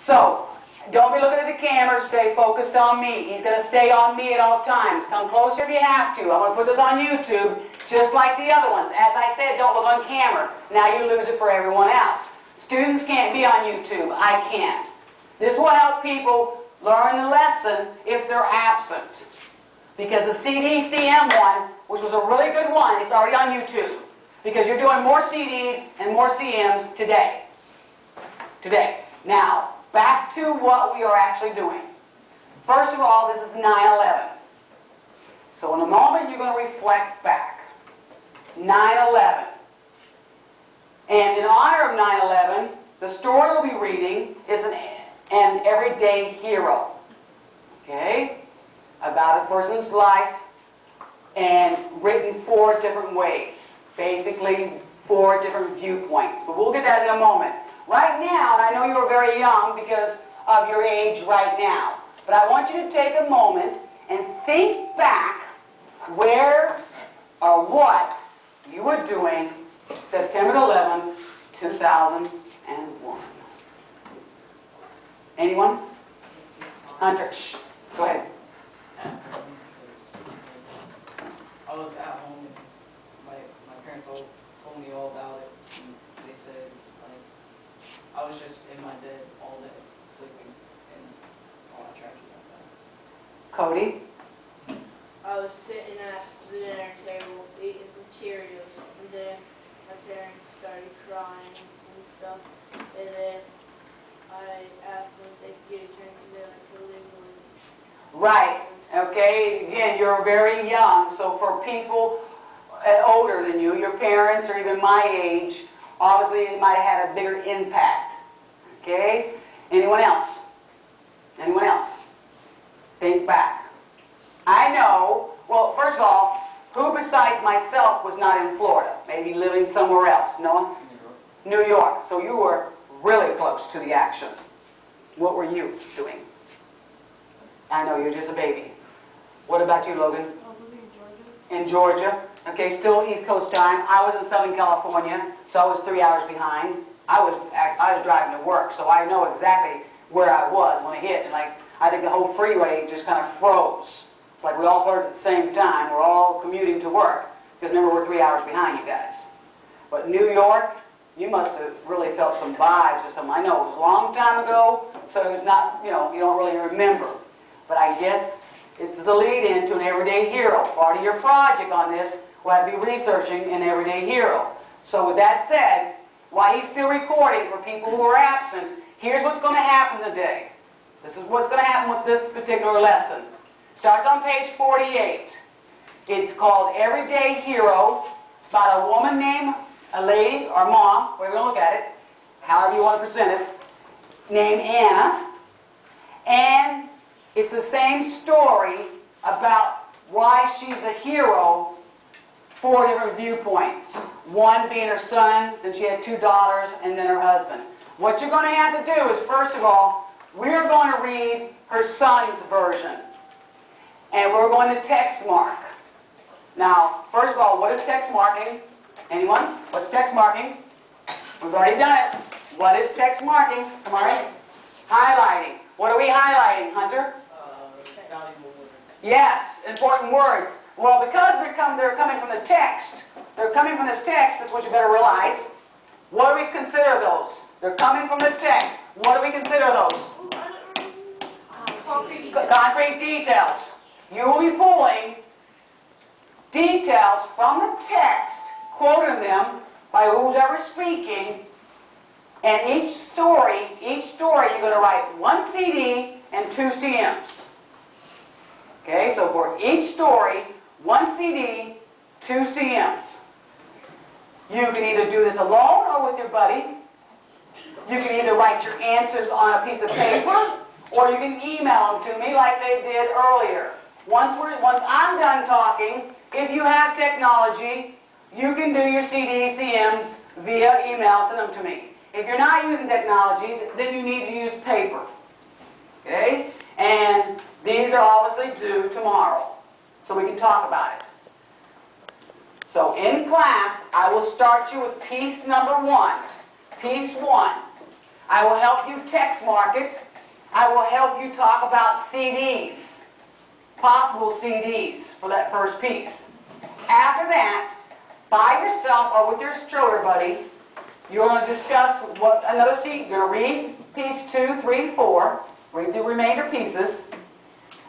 So, don't be looking at the camera, stay focused on me. He's going to stay on me at all times. Come closer if you have to. I'm going to put this on YouTube, just like the other ones. As I said, don't look on camera. Now you lose it for everyone else. Students can't be on YouTube. I can't. This will help people learn the lesson if they're absent. Because the CD-CM one, which was a really good one, is already on YouTube. Because you're doing more CDs and more CMs today. Now, back to what we are actually doing. First of all, this is 9/11. So in a moment, you're going to reflect back. 9/11. And in honor of 9/11, the story we'll be reading is an everyday hero. Okay? About a person's life and written 4 different ways. Basically, 4 different viewpoints. But we'll get that in a moment. Right now, and I know you're very young because of your age right now, but I want you to take a moment and think back where or what you were doing September 11, 2001. Anyone? Hunter, shh. Go ahead. I was at home. My parents told me all about it. And they said, like, I was just in my bed all day, sleeping, and all I tracked about that. Cody? I was sitting at the dinner table eating some Cheerios, and then my parents started crying and stuff, and then I asked them if they could get a drink, and then I could leave them. Right. Okay, again, you're very young, so for people older than you, your parents or even my age, obviously it might have had a bigger impact. Okay? Anyone else? Anyone else? Think back. I know, well, first of all, who besides myself was not in Florida? Maybe living somewhere else? Noah? New York. So you were really close to the action. What were you doing? I know, you're just a baby. What about you, Logan? I was living in Georgia. In Georgia. Okay, still East Coast time. I was in Southern California, so I was 3 hours behind. I was driving to work, so I know exactly where I was when it hit. And like, I think the whole freeway just kind of froze. It's like we all heard at the same time. We're all commuting to work. Because remember, we're 3 hours behind you guys. But New York, you must have really felt some vibes or something. I know it was a long time ago, so it's not, you know, you don't really remember. But I guess it's the lead-in to an everyday hero. Part of your project on this will have to be researching an everyday hero. So with that said, while he's still recording for people who are absent, here's what's going to happen today. This is what's going to happen with this particular lesson. Starts on page 48. It's called Everyday Hero. It's about a woman named, a lady or mom, whatever you want to look at it, however you want to present it, named Anna. And it's the same story about why she's a hero, 4 different viewpoints. One being her son, then she had 2 daughters, and then her husband. What you're going to have to do is, first of all, we're going to read her son's version. And we're going to text mark. Now, first of all, what is text marking? Anyone? What's text marking? We've already done it. What is text marking? Come on. Highlighting. What are we highlighting, Hunter? Valuable words. Yes, important words. Well, because they're coming from the text, they're coming from this text, that's what you better realize. What do we consider those? They're coming from the text. What do we consider those? Concrete details. You will be pulling details from the text, quoting them by who's ever speaking, and each story you're going to write 1 CD and 2 CMs. Okay, so for each story, 1 CD, 2 CMs. You can either do this alone or with your buddy. You can either write your answers on a piece of paper, or you can email them to me like they did earlier. Once I'm done talking, if you have technology, you can do your CD, CMs via email, send them to me. If you're not using technologies, then you need to use paper. Okay? And these are obviously due tomorrow, so we can talk about it. So in class, I will start you with piece number 1. Piece 1. I will help you text mark it. I will help you talk about CDs, possible CDs for that first piece. After that, by yourself or with your stroller buddy, you're going to discuss what another CD. You're going to read piece 2, 3, 4, read the remainder pieces,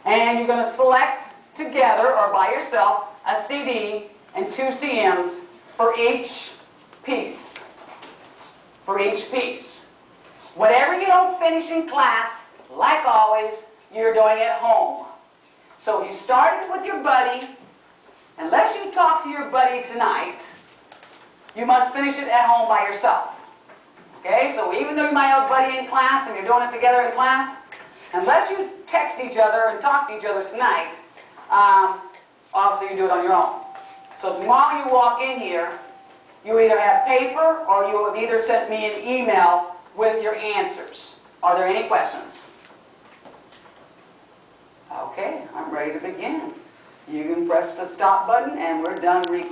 and you're going to select together or by yourself a CD and 2 CMs for each piece. For each piece. Whatever you don't finish in class, like always, you're doing at home. So if you started with your buddy, unless you talk to your buddy tonight, you must finish it at home by yourself. Okay? So even though you might have a buddy in class and you're doing it together in class, unless you text each other and talk to each other tonight, obviously you do it on your own. So tomorrow you walk in here, you either have paper or you have either sent me an email with your answers. Are there any questions? Okay, I'm ready to begin. You can press the stop button and we're done recording.